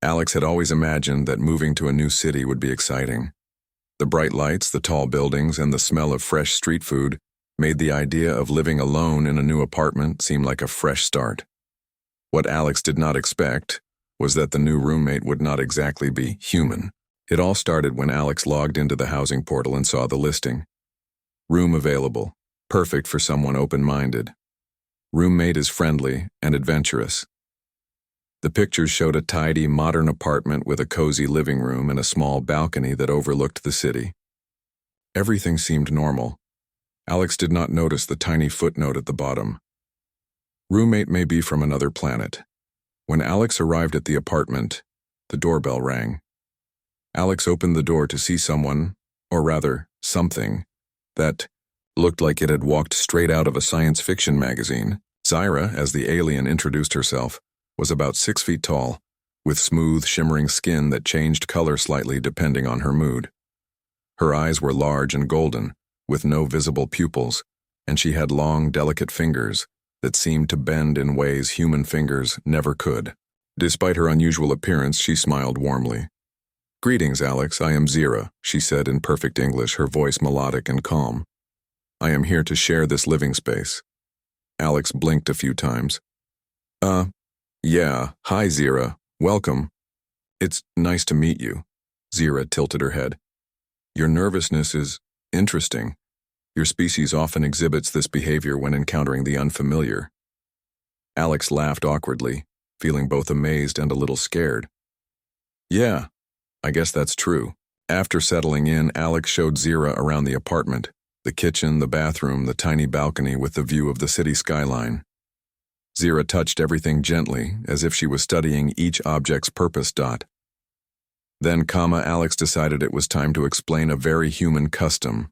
Alex had always imagined that moving to a new city would be exciting. The bright lights, the tall buildings, and the smell of fresh street food made the idea of living alone in a new apartment seem like a fresh start. What Alex did not expect was that the new roommate would not exactly be human. It all started when Alex logged into the housing portal and saw the listing. Room available, perfect for someone open-minded. Roommate is friendly and adventurous. The pictures showed a tidy, modern apartment with a cozy living room and a small balcony that overlooked the city. Everything seemed normal. Alex did not notice the tiny footnote at the bottom. Roommate may be from another planet. When Alex arrived at the apartment, the doorbell rang. Alex opened the door to see someone, or rather, something, that looked like it had walked straight out of a science fiction magazine. Zyra, as the alien introduced herself, was about 6 feet tall, with smooth, shimmering skin that changed color slightly depending on her mood. Her eyes were large and golden, with no visible pupils, and she had long, delicate fingers that seemed to bend in ways human fingers never could. Despite her unusual appearance, she smiled warmly. "Greetings, Alex, I am Zyra," she said in perfect English, her voice melodic and calm. "I am here to share this living space." Alex blinked a few times. Yeah, hi Zyra, welcome. It's nice to meet you." Zyra tilted her head. "Your nervousness is interesting. Your species often exhibits this behavior when encountering the unfamiliar." Alex laughed awkwardly, feeling both amazed and a little scared. "Yeah, I guess that's true." After settling in, Alex showed Zyra around the apartment, the kitchen, the bathroom, the tiny balcony with the view of the city skyline. Zyra touched everything gently, as if she was studying each object's purpose. Then, Alex decided it was time to explain a very human custom: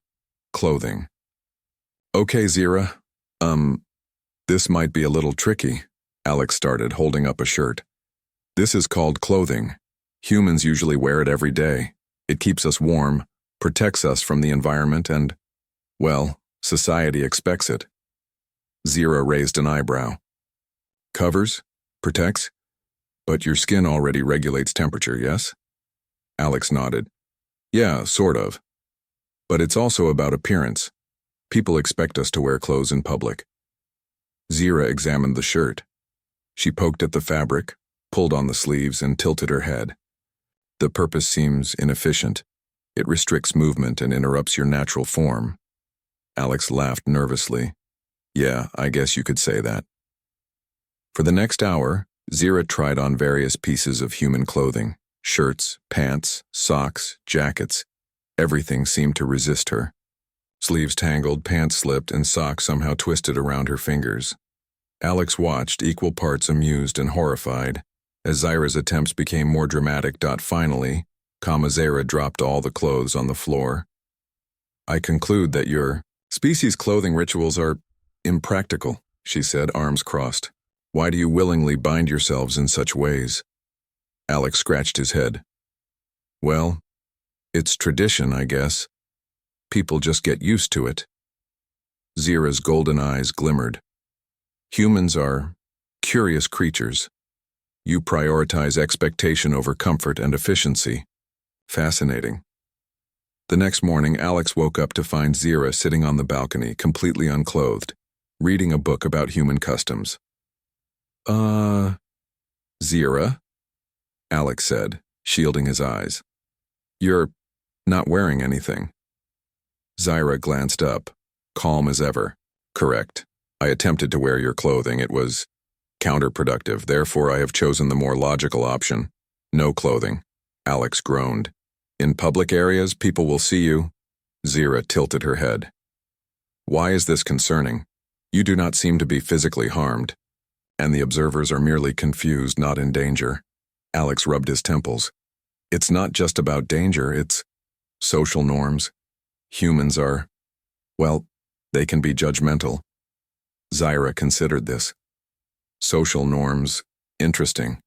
clothing. "Okay, Zyra, this might be a little tricky," Alex started, holding up a shirt. "This is called clothing. Humans usually wear it every day. It keeps us warm, protects us from the environment, and, well, society expects it." Zyra raised an eyebrow. "Covers? Protects? But your skin already regulates temperature, yes?" Alex nodded. "Yeah, sort of. But it's also about appearance. People expect us to wear clothes in public." Zyra examined the shirt. She poked at the fabric, pulled on the sleeves, and tilted her head. "The purpose seems inefficient. It restricts movement and interrupts your natural form." Alex laughed nervously. "Yeah, I guess you could say that." For the next hour, Zyra tried on various pieces of human clothing: shirts, pants, socks, jackets. Everything seemed to resist her. Sleeves tangled, pants slipped, and socks somehow twisted around her fingers. Alex watched, equal parts amused and horrified, as Zyra's attempts became more dramatic. Finally, Zyra dropped all the clothes on the floor. "I conclude that your species clothing rituals are impractical," she said, arms crossed. "Why do you willingly bind yourselves in such ways?" Alex scratched his head. "Well, it's tradition, I guess. People just get used to it." Zyra's golden eyes glimmered. "Humans are curious creatures. You prioritize expectation over comfort and efficiency. Fascinating." The next morning, Alex woke up to find Zyra sitting on the balcony, completely unclothed, reading a book about human customs. Zyra?" Alex said, shielding his eyes. "You're not wearing anything." Zyra glanced up, calm as ever. "Correct. I attempted to wear your clothing. It was counterproductive. Therefore, I have chosen the more logical option. No clothing." Alex groaned. "In public areas, people will see you." Zyra tilted her head. "Why is this concerning? You do not seem to be physically harmed, and the observers are merely confused, not in danger." Alex rubbed his temples. "It's not just about danger, it's social norms. Humans are, well, they can be judgmental." Zyra considered this. "Social norms, interesting.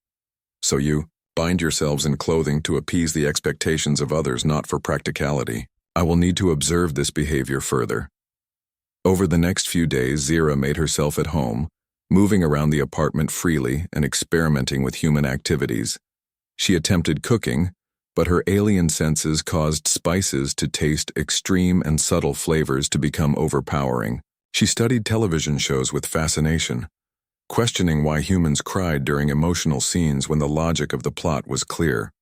So you bind yourselves in clothing to appease the expectations of others, not for practicality. I will need to observe this behavior further." Over the next few days, Zyra made herself at home, moving around the apartment freely and experimenting with human activities. She attempted cooking, but her alien senses caused spices to taste extreme and subtle flavors to become overpowering. She studied television shows with fascination, questioning why humans cried during emotional scenes when the logic of the plot was clear.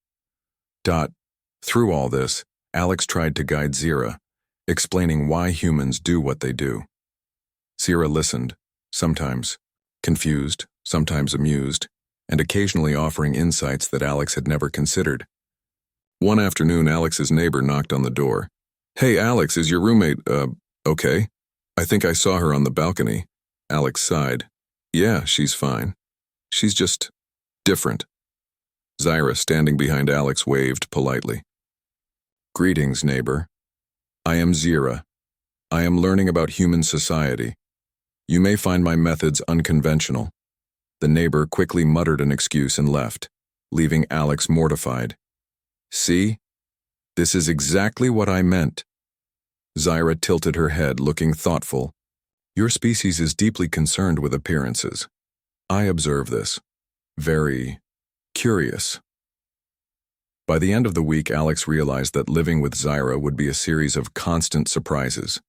Through all this, Alex tried to guide Zira, explaining why humans do what they do. Zira listened, sometimes confused, sometimes amused, and occasionally offering insights that Alex had never considered. One afternoon, Alex's neighbor knocked on the door. "Hey, Alex, is your roommate, okay? I think I saw her on the balcony." Alex sighed. "Yeah, she's fine. She's just different." Zira, standing behind Alex, waved politely. "Greetings, neighbor. I am Zira. I am learning about human society. You may find my methods unconventional." The neighbor quickly muttered an excuse and left, leaving Alex mortified. "See? This is exactly what I meant." Zira tilted her head, looking thoughtful. "Your species is deeply concerned with appearances. I observe this. Very curious." By the end of the week, Alex realized that living with Zira would be a series of constant surprises.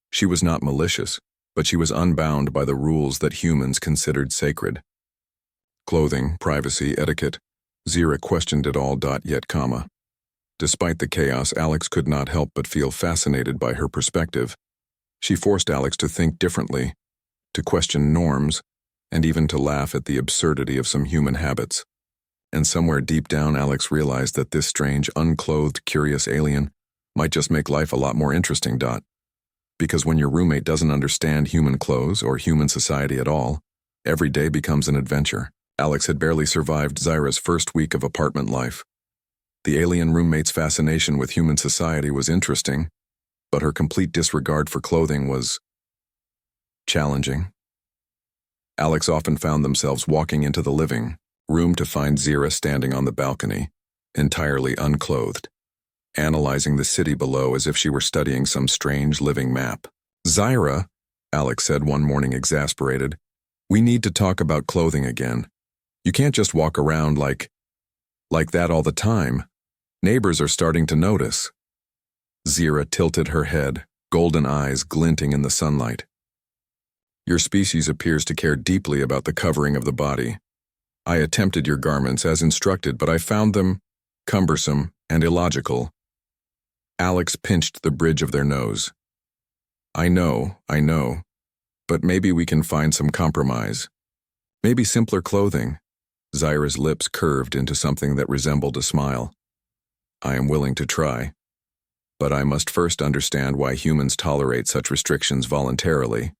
She was not malicious, but she was unbound by the rules that humans considered sacred. Clothing, privacy, etiquette. Zira questioned it all. Yet, despite the chaos, Alex could not help but feel fascinated by her perspective. She forced Alex to think differently, to question norms, and even to laugh at the absurdity of some human habits. And somewhere deep down, Alex realized that this strange, unclothed, curious alien might just make life a lot more interesting. Because when your roommate doesn't understand human clothes or human society at all, every day becomes an adventure. Alex had barely survived Zira's first week of apartment life. The alien roommate's fascination with human society was interesting, but her complete disregard for clothing was challenging. Alex often found themselves walking into the living room to find Zira standing on the balcony, entirely unclothed, analyzing the city below as if she were studying some strange living map. "Zira," Alex said one morning, exasperated, "we need to talk about clothing again. You can't just walk around like that all the time. Neighbors are starting to notice." Zira tilted her head, golden eyes glinting in the sunlight. "Your species appears to care deeply about the covering of the body. I attempted your garments as instructed, but I found them cumbersome and illogical." Alex pinched the bridge of their nose. I know, but maybe we can find some compromise. Maybe simpler clothing." Zira's lips curved into something that resembled a smile. "I am willing to try, but I must first understand why humans tolerate such restrictions voluntarily."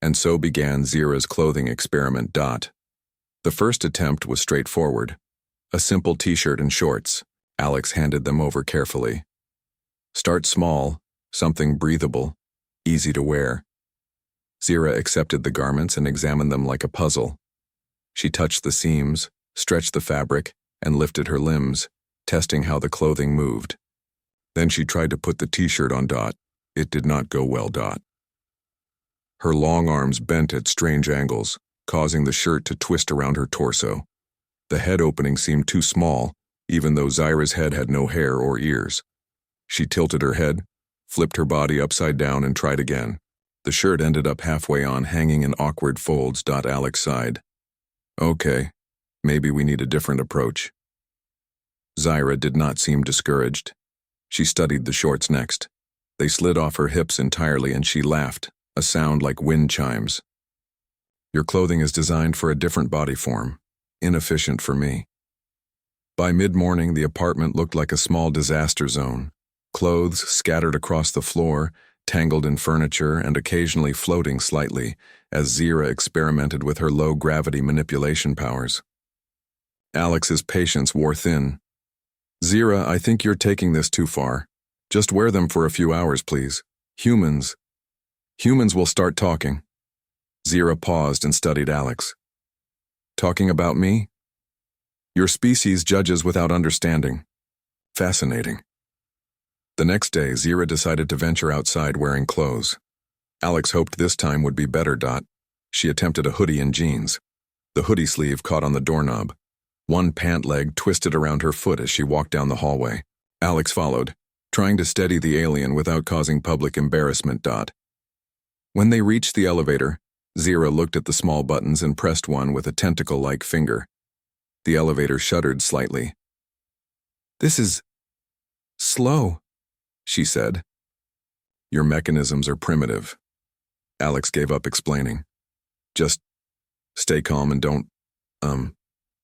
And so began Zira's clothing experiment. The first attempt was straightforward. A simple t-shirt and shorts. Alex handed them over carefully. "Start small, something breathable, easy to wear." Zira accepted the garments and examined them like a puzzle. She touched the seams, stretched the fabric, and lifted her limbs, testing how the clothing moved. Then she tried to put the t-shirt on. It did not go well. Her long arms bent at strange angles, causing the shirt to twist around her torso. The head opening seemed too small, even though Zira's head had no hair or ears. She tilted her head, flipped her body upside down, and tried again. The shirt ended up halfway on, hanging in awkward folds. Alex sighed. "Okay, maybe we need a different approach." Zira did not seem discouraged. She studied the shorts next. They slid off her hips entirely, and she laughed, a sound like wind chimes. "Your clothing is designed for a different body form. Inefficient for me." By mid-morning, the apartment looked like a small disaster zone. Clothes scattered across the floor, tangled in furniture, and occasionally floating slightly, as Zira experimented with her low-gravity manipulation powers. Alex's patience wore thin. "Zira, I think you're taking this too far. Just wear them for a few hours, please. Humans will start talking." Zira paused and studied Alex. "Talking about me? Your species judges without understanding. Fascinating." The next day, Zira decided to venture outside wearing clothes. Alex hoped this time would be better. She attempted a hoodie and jeans. The hoodie sleeve caught on the doorknob. One pant leg twisted around her foot as she walked down the hallway. Alex followed, trying to steady the alien without causing public embarrassment. When they reached the elevator, Zira looked at the small buttons and pressed one with a tentacle-like finger. The elevator shuddered slightly. "This is slow," she said. "Your mechanisms are primitive." Alex gave up explaining. "Just stay calm and don't,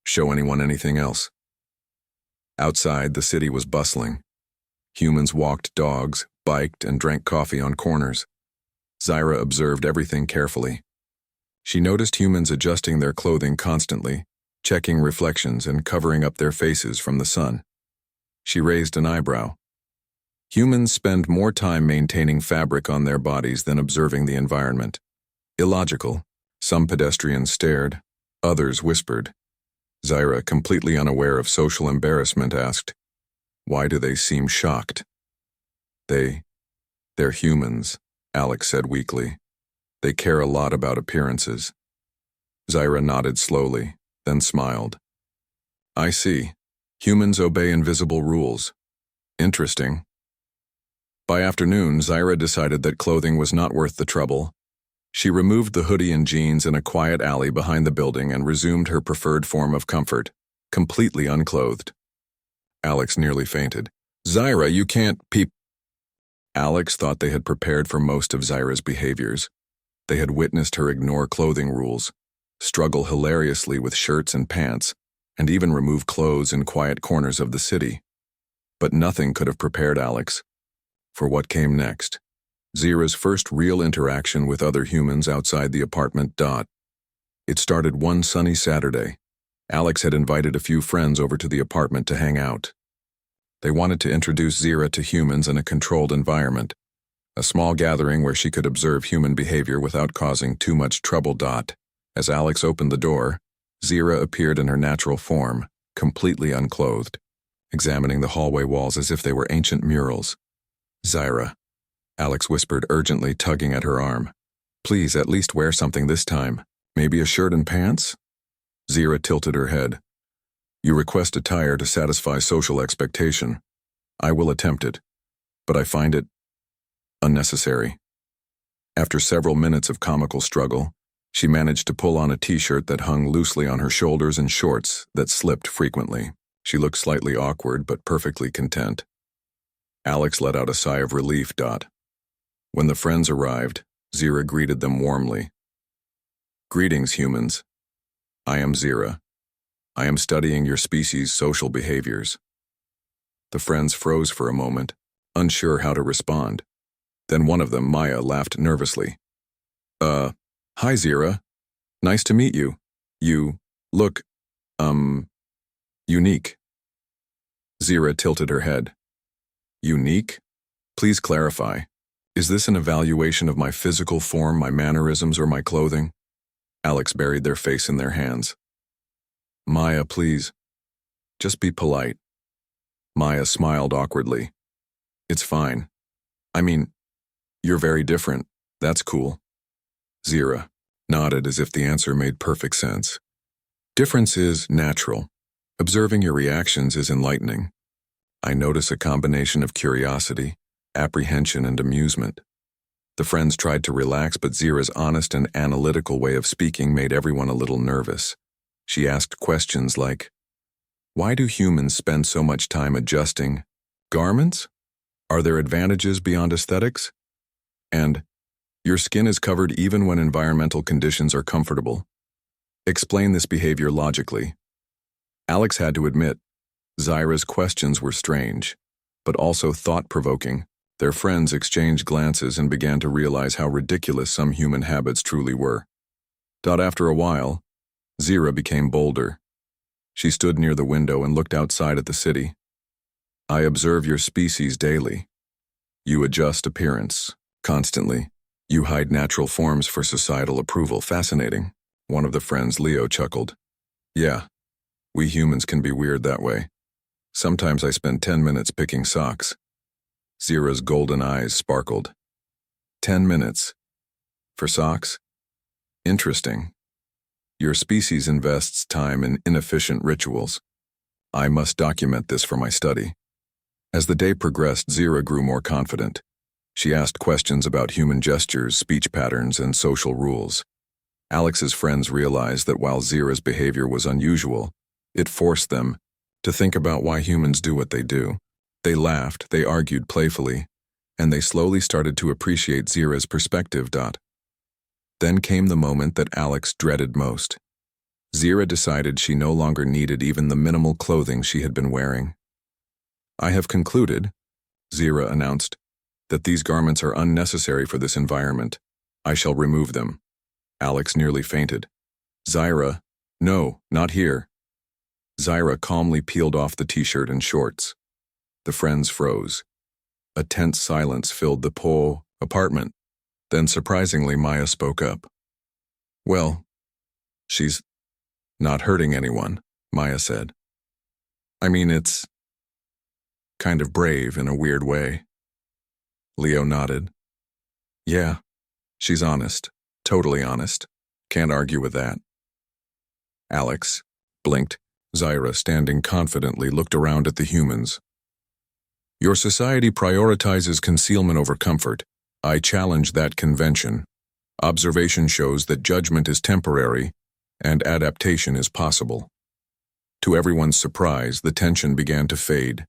show anyone anything else." Outside, the city was bustling. Humans walked dogs, biked, and drank coffee on corners. Zyra observed everything carefully. She noticed humans adjusting their clothing constantly, checking reflections and covering up their faces from the sun. She raised an eyebrow. Humans spend more time maintaining fabric on their bodies than observing the environment. Illogical. Some pedestrians stared, others whispered. Zyra, completely unaware of social embarrassment, asked, "Why do they seem shocked?" They're humans," Alex said weakly. "They care a lot about appearances." Zyra nodded slowly, then smiled. "I see. Humans obey invisible rules. Interesting." By afternoon, Zyra decided that clothing was not worth the trouble. She removed the hoodie and jeans in a quiet alley behind the building and resumed her preferred form of comfort, completely unclothed. Alex nearly fainted. "Zyra, you can't peep." Alex thought they had prepared for most of Zyra's behaviors. They had witnessed her ignore clothing rules, struggle hilariously with shirts and pants, and even remove clothes in quiet corners of the city. But nothing could have prepared Alex for what came next. Zyra's first real interaction with other humans outside the apartment. It started one sunny Saturday. Alex had invited a few friends over to the apartment to hang out. They wanted to introduce Zyra to humans in a controlled environment, a small gathering where she could observe human behavior without causing too much trouble. As Alex opened the door, Zyra appeared in her natural form, completely unclothed, examining the hallway walls as if they were ancient murals. "Zyra," Alex whispered urgently, tugging at her arm. "Please, at least wear something this time. Maybe a shirt and pants?" Zyra tilted her head. "You request attire to satisfy social expectation. I will attempt it, but I find it unnecessary." After several minutes of comical struggle, she managed to pull on a t-shirt that hung loosely on her shoulders and shorts that slipped frequently. She looked slightly awkward but perfectly content. Alex let out a sigh of relief. When the friends arrived, Zyra greeted them warmly. "Greetings, humans. I am Zyra. I am studying your species' social behaviors." The friends froze for a moment, unsure how to respond. Then one of them, Maya, laughed nervously. Hi Zyra. Nice to meet you. You look, unique." Zyra tilted her head. "Unique? Please clarify. Is this an evaluation of my physical form, my mannerisms, or my clothing?" Alex buried their face in their hands. "Maya, please. Just be polite." Maya smiled awkwardly. "It's fine. I mean, you're very different. That's cool." Zyra nodded as if the answer made perfect sense. "Difference is natural. Observing your reactions is enlightening. I notice a combination of curiosity, apprehension, and amusement." The friends tried to relax, but Zyra's honest and analytical way of speaking made everyone a little nervous. She asked questions like, "Why do humans spend so much time adjusting garments? Are there advantages beyond aesthetics?" And, "Your skin is covered even when environmental conditions are comfortable. Explain this behavior logically." Alex had to admit, Zyra's questions were strange, but also thought-provoking. Their friends exchanged glances and began to realize how ridiculous some human habits truly were. After a while, Zyra became bolder. She stood near the window and looked outside at the city. "I observe your species daily. You adjust appearance constantly. You hide natural forms for societal approval. Fascinating." One of the friends, Leo, chuckled. "Yeah, we humans can be weird that way. Sometimes I spend 10 minutes picking socks." Zyra's golden eyes sparkled. 10 minutes? For socks? Interesting. Your species invests time in inefficient rituals. I must document this for my study. As the day progressed, Zira grew more confident. She asked questions about human gestures, speech patterns, and social rules. Alex's friends realized that while Zira's behavior was unusual, it forced them to think about why humans do what they do. They laughed, they argued playfully, and they slowly started to appreciate Zira's perspective. Then came the moment that Alex dreaded most. Zira decided she no longer needed even the minimal clothing she had been wearing. I have concluded, Zira announced, that these garments are unnecessary for this environment. I shall remove them. Alex nearly fainted. Zira, no, not here. Zira calmly peeled off the t-shirt and shorts. The friends froze. A tense silence filled the apartment. Then surprisingly, Maya spoke up. Well, she's not hurting anyone, Maya said. I mean, it's kind of brave in a weird way. Leo nodded. Yeah, she's honest. Totally honest. Can't argue with that. Alex blinked. Zira, standing confidently, looked around at the humans. Your society prioritizes concealment over comfort. I challenge that convention. Observation shows that judgment is temporary and adaptation is possible. To everyone's surprise, the tension began to fade.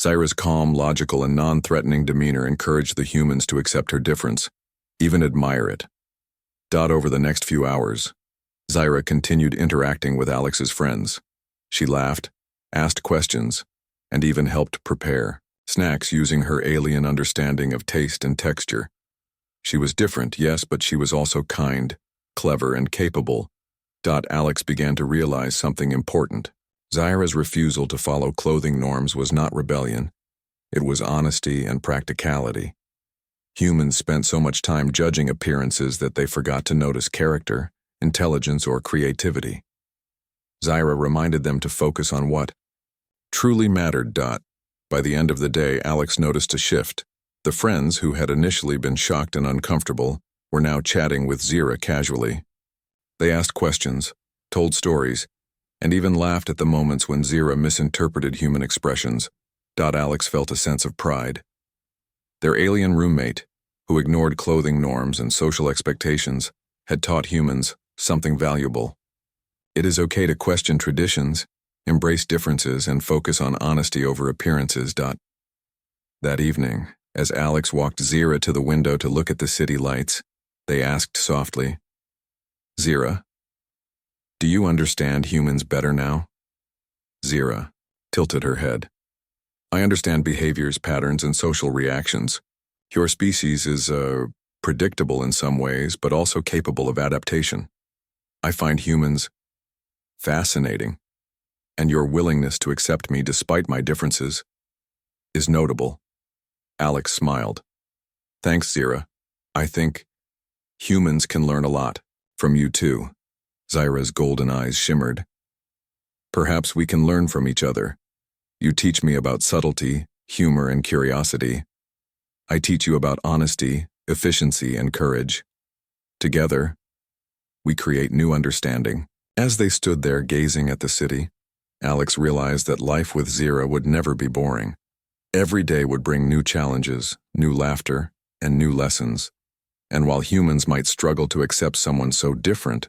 Zira's calm, logical, and non-threatening demeanor encouraged the humans to accept her difference, even admire it. Over the next few hours, Zira continued interacting with Alex's friends. She laughed, asked questions, and even helped prepare snacks using her alien understanding of taste and texture. She was different, yes, but she was also kind, clever, and capable. Alex began to realize something important. Zira's refusal to follow clothing norms was not rebellion. It was honesty and practicality. Humans spent so much time judging appearances that they forgot to notice character, intelligence, or creativity. Zira reminded them to focus on what truly mattered. By the end of the day, Alex noticed a shift. The friends, who had initially been shocked and uncomfortable, were now chatting with Zira casually. They asked questions, told stories, and even laughed at the moments when Zira misinterpreted human expressions. Alex felt a sense of pride. Their alien roommate, who ignored clothing norms and social expectations, had taught humans something valuable. It is okay to question traditions, embrace differences, and focus on honesty over appearances. That evening, as Alex walked Zira to the window to look at the city lights, they asked softly, Zira, do you understand humans better now? Zira tilted her head. I understand behaviors, patterns, and social reactions. Your species is predictable in some ways, but also capable of adaptation. I find humans fascinating, and your willingness to accept me despite my differences is notable. Alex smiled. Thanks, Zira. I think humans can learn a lot from you too. Zira's golden eyes shimmered. Perhaps we can learn from each other. You teach me about subtlety, humor, and curiosity. I teach you about honesty, efficiency, and courage. Together, we create new understanding. As they stood there gazing at the city, Alex realized that life with Zira would never be boring. Every day would bring new challenges, new laughter, and new lessons. And while humans might struggle to accept someone so different,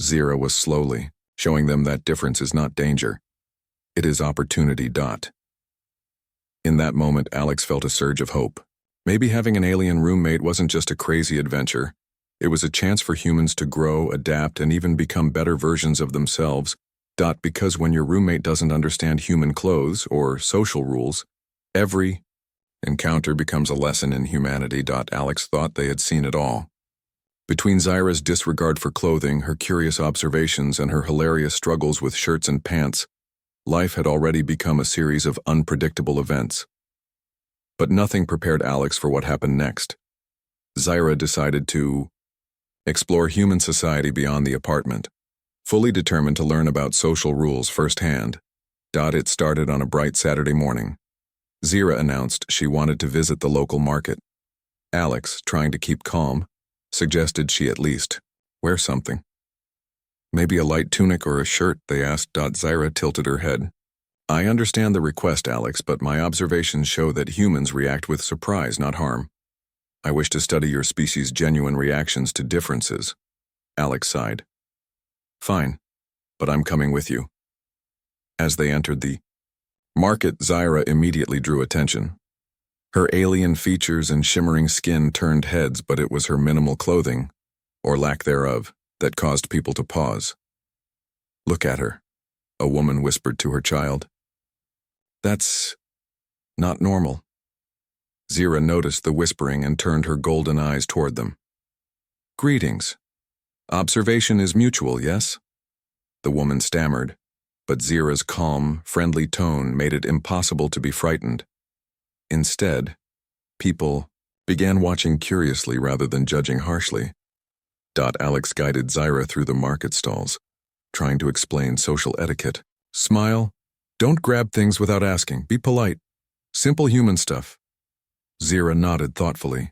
Zira was slowly showing them that difference is not danger. It is opportunity. In that moment, Alex felt a surge of hope. Maybe having an alien roommate wasn't just a crazy adventure. It was a chance for humans to grow, adapt, and even become better versions of themselves. Because when your roommate doesn't understand human clothes or social rules, every encounter becomes a lesson in humanity. Alex thought they had seen it all. Between Zira's disregard for clothing, her curious observations, and her hilarious struggles with shirts and pants, life had already become a series of unpredictable events. But nothing prepared Alex for what happened next. Zira decided to explore human society beyond the apartment, fully determined to learn about social rules firsthand. It started on a bright Saturday morning. Zira announced she wanted to visit the local market. Alex, trying to keep calm, suggested she at least wear something. Maybe a light tunic or a shirt, they asked. Zyra tilted her head. I understand the request, Alex, but my observations show that humans react with surprise, not harm. I wish to study your species' genuine reactions to differences. Alex sighed. Fine, but I'm coming with you. As they entered the market, Zyra immediately drew attention. Her alien features and shimmering skin turned heads, but it was her minimal clothing, or lack thereof, that caused people to pause. Look at her, a woman whispered to her child. That's not normal. Zyra noticed the whispering and turned her golden eyes toward them. Greetings. Observation is mutual, yes? The woman stammered, but Zyra's calm, friendly tone made it impossible to be frightened. Instead, people began watching curiously rather than judging harshly. Alex guided Zyra through the market stalls, trying to explain social etiquette. Smile. Don't grab things without asking. Be polite. Simple human stuff. Zyra nodded thoughtfully.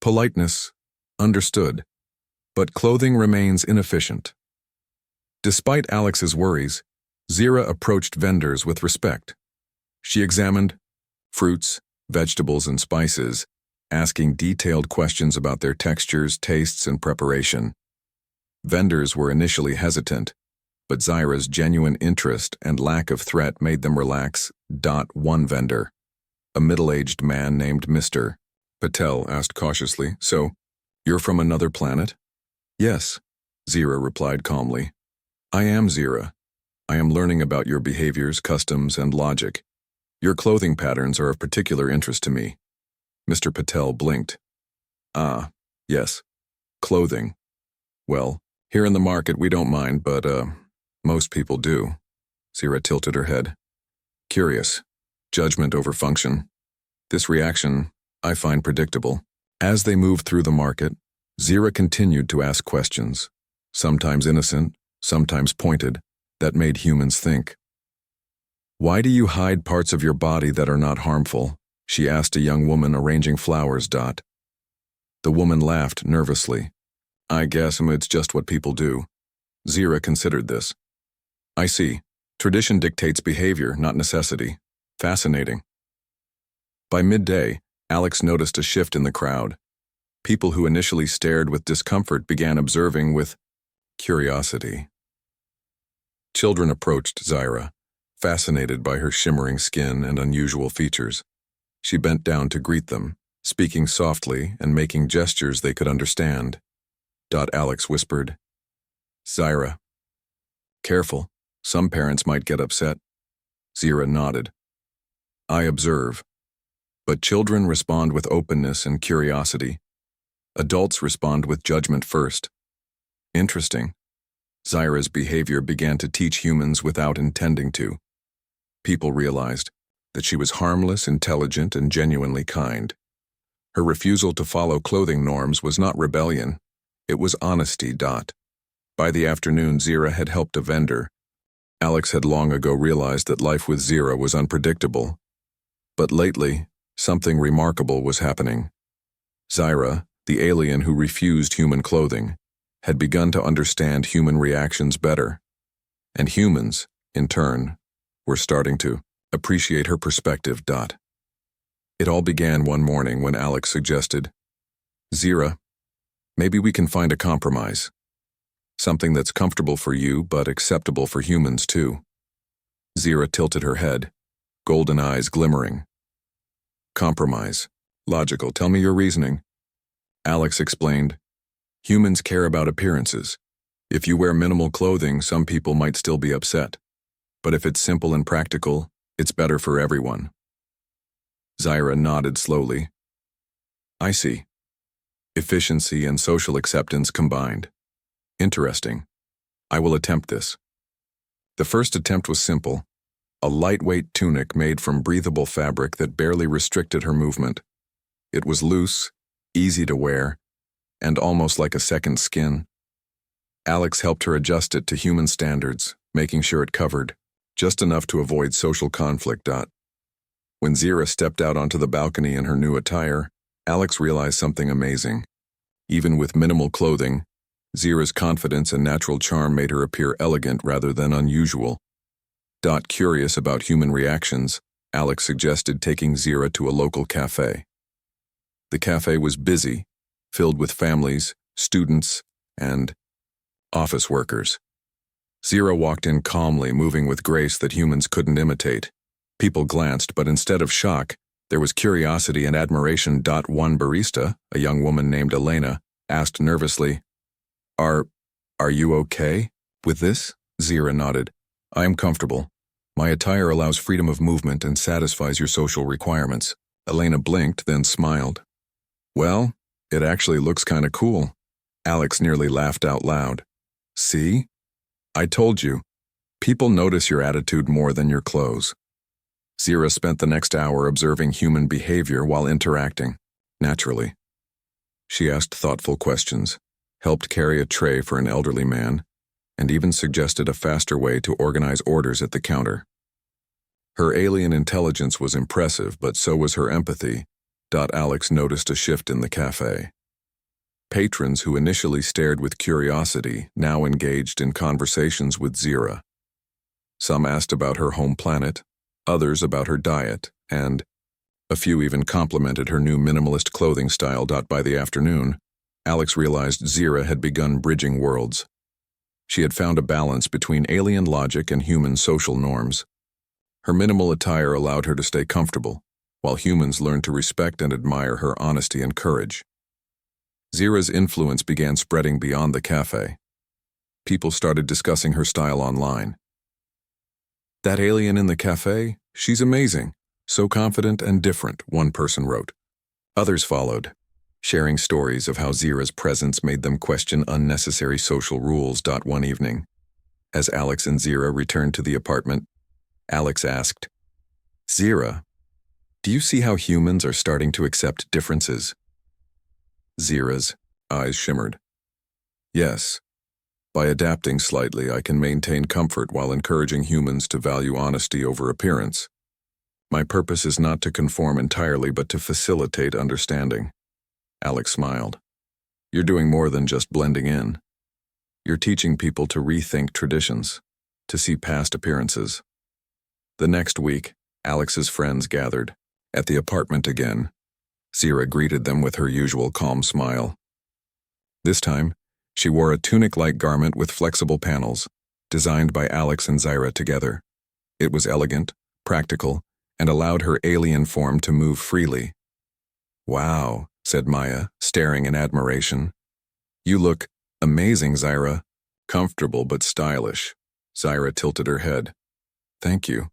Politeness. Understood. But clothing remains inefficient. Despite Alex's worries, Zyra approached vendors with respect. She examined fruits, vegetables, and spices, asking detailed questions about their textures, tastes, and preparation. Vendors were initially hesitant, but Zyra's genuine interest and lack of threat made them relax. One vendor, a middle-aged man named Mr. Patel, asked cautiously, So, you're from another planet? Yes, Zyra replied calmly. I am Zyra. I am learning about your behaviors, customs, and logic. Your clothing patterns are of particular interest to me. Mr. Patel blinked. Ah, yes, clothing. Well, here in the market we don't mind, but, most people do. Zyra tilted her head. Curious. Judgment over function. This reaction, I find predictable. As they moved through the market, Zyra continued to ask questions, sometimes innocent, sometimes pointed, that made humans think. Why do you hide parts of your body that are not harmful? She asked a young woman arranging flowers. The woman laughed nervously. I guess it's just what people do. Zyra considered this. I see. Tradition dictates behavior, not necessity. Fascinating. By midday, Alex noticed a shift in the crowd. People who initially stared with discomfort began observing with curiosity. Children approached Zyra, fascinated by her shimmering skin and unusual features. She bent down to greet them, speaking softly and making gestures they could understand. Alex whispered, Zyra. Careful, some parents might get upset. Zyra nodded. I observe. But children respond with openness and curiosity. Adults respond with judgment first. Interesting. Zyra's behavior began to teach humans without intending to. People realized that she was harmless, intelligent, and genuinely kind. Her refusal to follow clothing norms was not rebellion. It was honesty. By the afternoon, Zyra had helped a vendor. Alex had long ago realized that life with Zyra was unpredictable. But lately, something remarkable was happening. Zyra, the alien who refused human clothing, had begun to understand human reactions better. And humans, in turn, were starting to appreciate her perspective. It all began one morning when Alex suggested, Zyra, maybe we can find a compromise. Something that's comfortable for you, but acceptable for humans too. Zyra tilted her head, golden eyes glimmering. Compromise. Logical. Tell me your reasoning. Alex explained. Humans care about appearances. If you wear minimal clothing, some people might still be upset. But if it's simple and practical, it's better for everyone. Zyra nodded slowly. I see. Efficiency and social acceptance combined. Interesting. I will attempt this. The first attempt was simple. A lightweight tunic made from breathable fabric that barely restricted her movement. It was loose, easy to wear, and almost like a second skin. Alex helped her adjust it to human standards, making sure it covered just enough to avoid social conflict. When Zyra stepped out onto the balcony in her new attire, Alex realized something amazing. Even with minimal clothing, Zira's confidence and natural charm made her appear elegant rather than unusual. Curious about human reactions, Alex suggested taking Zira to a local cafe. The cafe was busy, filled with families, students, and office workers. Zira walked in calmly, moving with grace that humans couldn't imitate. People glanced, but instead of shock, there was curiosity and admiration. One barista, a young woman named Elena, asked nervously, Are you okay with this? Zira nodded. I am comfortable. My attire allows freedom of movement and satisfies your social requirements. Elena blinked, then smiled. Well, it actually looks kinda cool. Alex nearly laughed out loud. See? I told you. People notice your attitude more than your clothes. Zira spent the next hour observing human behavior while interacting, naturally. She asked thoughtful questions, helped carry a tray for an elderly man, and even suggested a faster way to organize orders at the counter. Her alien intelligence was impressive, but so was her empathy. Alex noticed a shift in the cafe. Patrons who initially stared with curiosity now engaged in conversations with Zira. Some asked about her home planet, others about her diet, and a few even complimented her new minimalist clothing style. By the afternoon, Alex realized Zira had begun bridging worlds. She had found a balance between alien logic and human social norms. Her minimal attire allowed her to stay comfortable, while humans learned to respect and admire her honesty and courage. Zira's influence began spreading beyond the cafe. People started discussing her style online. That alien in the cafe, she's amazing, so confident and different, one person wrote. Others followed, sharing stories of how Zira's presence made them question unnecessary social rules. One evening, as Alex and Zira returned to the apartment, Alex asked, Zira, do you see how humans are starting to accept differences? Zira's eyes shimmered. Yes. By adapting slightly, I can maintain comfort while encouraging humans to value honesty over appearance. My purpose is not to conform entirely, but to facilitate understanding. Alex smiled. You're doing more than just blending in. You're teaching people to rethink traditions, to see past appearances. The next week, Alex's friends gathered. At the apartment again, Zira greeted them with her usual calm smile. This time, she wore a tunic-like garment with flexible panels, designed by Alex and Zira together. It was elegant, practical, and allowed her alien form to move freely. Wow, said Maya, staring in admiration. You look amazing, Zira. Comfortable but stylish. Zira tilted her head. Thank you.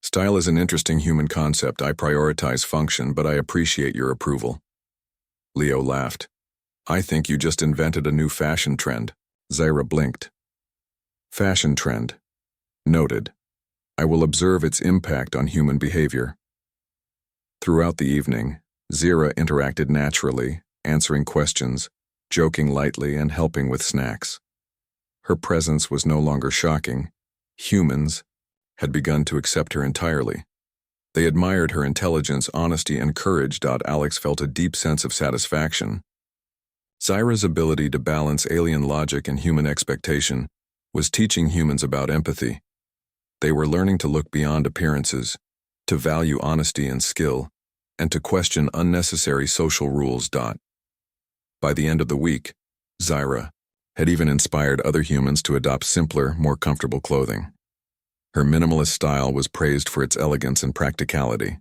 Style is an interesting human concept. I prioritize function, but I appreciate your approval. Leo laughed. I think you just invented a new fashion trend. Zira blinked. Fashion trend. Noted. I will observe its impact on human behavior. Throughout the evening, Zira interacted naturally, answering questions, joking lightly, and helping with snacks. Her presence was no longer shocking. Humans had begun to accept her entirely. They admired her intelligence, honesty, and courage. Alex felt a deep sense of satisfaction. Zira's ability to balance alien logic and human expectation was teaching humans about empathy. They were learning to look beyond appearances, to value honesty and skill, and to question unnecessary social rules. By the end of the week, Zira had even inspired other humans to adopt simpler, more comfortable clothing. Her minimalist style was praised for its elegance and practicality.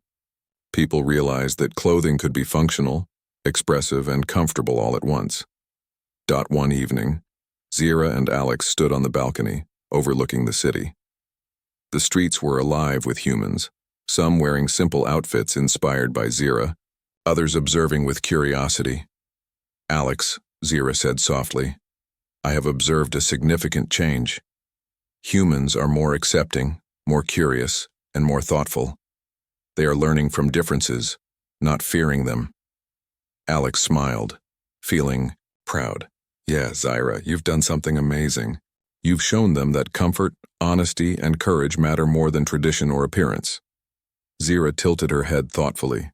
People realized that clothing could be functional, expressive, and comfortable all at once. One evening, Zira and Alex stood on the balcony, overlooking the city. The streets were alive with humans, some wearing simple outfits inspired by Zira, others observing with curiosity. Alex, Zira said softly, I have observed a significant change. Humans are more accepting, more curious, and more thoughtful. They are learning from differences, not fearing them. Alex smiled, feeling proud. Yeah, Zira, you've done something amazing. You've shown them that comfort, honesty, and courage matter more than tradition or appearance. Zira tilted her head thoughtfully.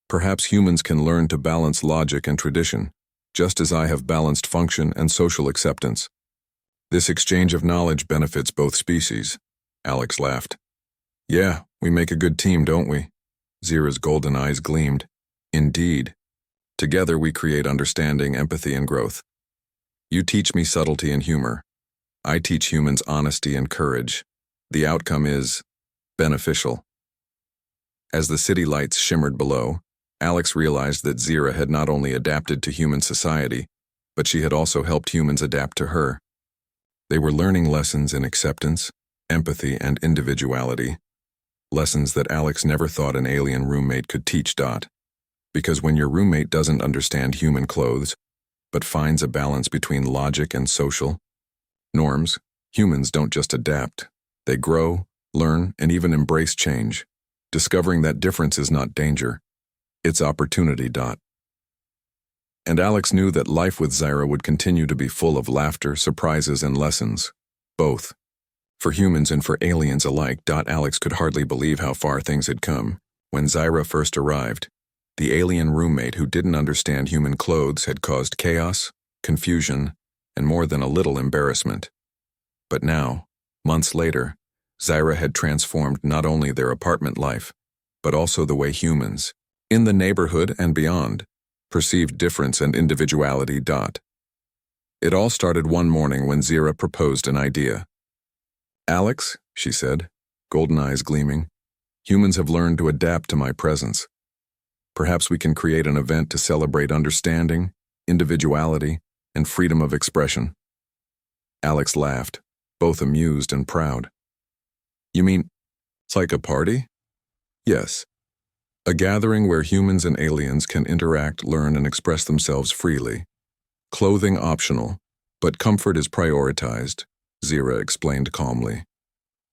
Perhaps humans can learn to balance logic and tradition, just as I have balanced function and social acceptance. This exchange of knowledge benefits both species. Alex laughed. Yeah, we make a good team, don't we? Zira's golden eyes gleamed. Indeed. Together we create understanding, empathy, and growth. You teach me subtlety and humor. I teach humans honesty and courage. The outcome is beneficial. As the city lights shimmered below, Alex realized that Zira had not only adapted to human society, but she had also helped humans adapt to her. They were learning lessons in acceptance, empathy, and individuality, lessons that Alex never thought an alien roommate could teach. Because when your roommate doesn't understand human clothes, but finds a balance between logic and social norms, humans don't just adapt. They grow, learn, and even embrace change, discovering that difference is not danger, it's opportunity. And Alex knew that life with Zira would continue to be full of laughter, surprises, and lessons, both for humans and for aliens alike. Alex could hardly believe how far things had come. When Zira first arrived, the alien roommate who didn't understand human clothes had caused chaos, confusion, and more than a little embarrassment. But now, months later, Zira had transformed not only their apartment life, but also the way humans, in the neighborhood and beyond, perceived difference and individuality. It all started one morning when Zira proposed an idea. Alex, she said, golden eyes gleaming, humans have learned to adapt to my presence. Perhaps we can create an event to celebrate understanding, individuality, and freedom of expression. Alex laughed, both amused and proud. You mean, it's like a party? Yes. A gathering where humans and aliens can interact, learn, and express themselves freely. Clothing optional, but comfort is prioritized, Zira explained calmly.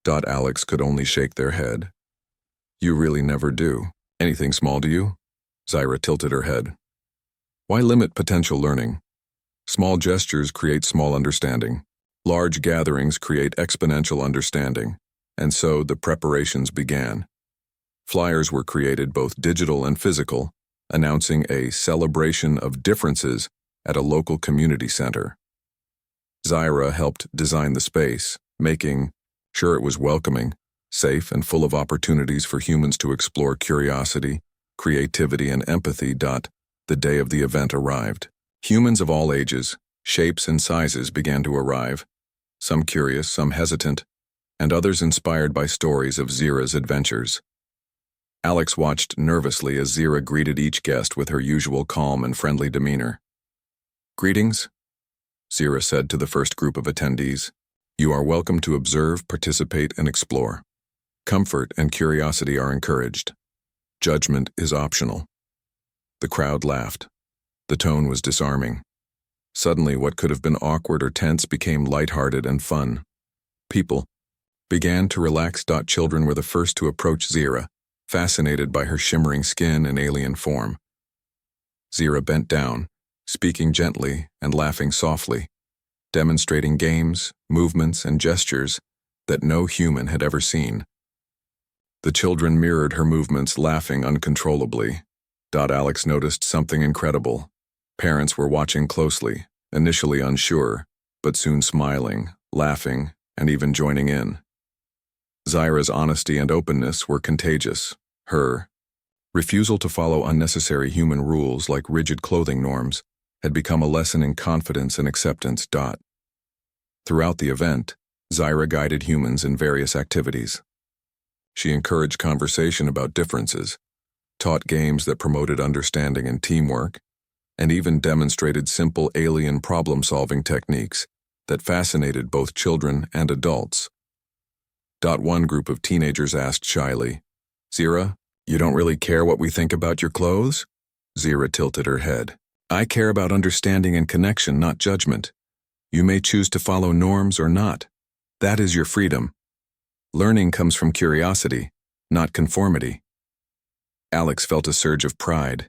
Alex could only shake their head. You really never do. Anything small to you? Zira tilted her head. Why limit potential learning? Small gestures create small understanding. Large gatherings create exponential understanding. And so the preparations began. Flyers were created, both digital and physical, announcing a celebration of differences at a local community center. Zira helped design the space, making sure it was welcoming, safe, and full of opportunities for humans to explore curiosity, creativity, and empathy. The day of the event arrived. Humans of all ages, shapes, and sizes began to arrive, some curious, some hesitant, and others inspired by stories of Zira's adventures. Alex watched nervously as Zira greeted each guest with her usual calm and friendly demeanor. Greetings, Zira said to the first group of attendees. You are welcome to observe, participate, and explore. Comfort and curiosity are encouraged. Judgment is optional. The crowd laughed. The tone was disarming. Suddenly, what could have been awkward or tense became lighthearted and fun. People began to relax. Children were the first to approach Zira, fascinated by her shimmering skin and alien form. Zira bent down, speaking gently and laughing softly, demonstrating games, movements, and gestures that no human had ever seen. The children mirrored her movements, laughing uncontrollably. Alex noticed something incredible. Parents were watching closely, initially unsure, but soon smiling, laughing, and even joining in. Zira's honesty and openness were contagious. Her refusal to follow unnecessary human rules like rigid clothing norms had become a lesson in confidence and acceptance. Throughout the event, Zira guided humans in various activities. She encouraged conversation about differences, taught games that promoted understanding and teamwork, and even demonstrated simple alien problem-solving techniques that fascinated both children and adults. One group of teenagers asked shyly, Zira, you don't really care what we think about your clothes? Zira tilted her head. I care about understanding and connection, not judgment. You may choose to follow norms or not. That is your freedom. Learning comes from curiosity, not conformity. Alex felt a surge of pride.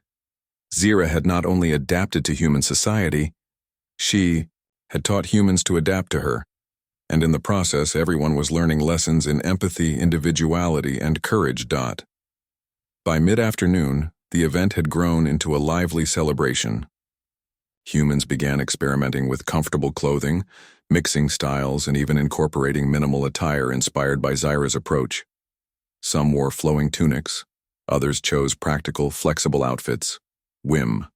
Zira had not only adapted to human society, she had taught humans to adapt to her, and in the process everyone was learning lessons in empathy, individuality, and courage. By mid-afternoon, the event had grown into a lively celebration. Humans began experimenting with comfortable clothing, mixing styles, and even incorporating minimal attire inspired by Zyra's approach. Some wore flowing tunics, others chose practical, flexible outfits. Whim.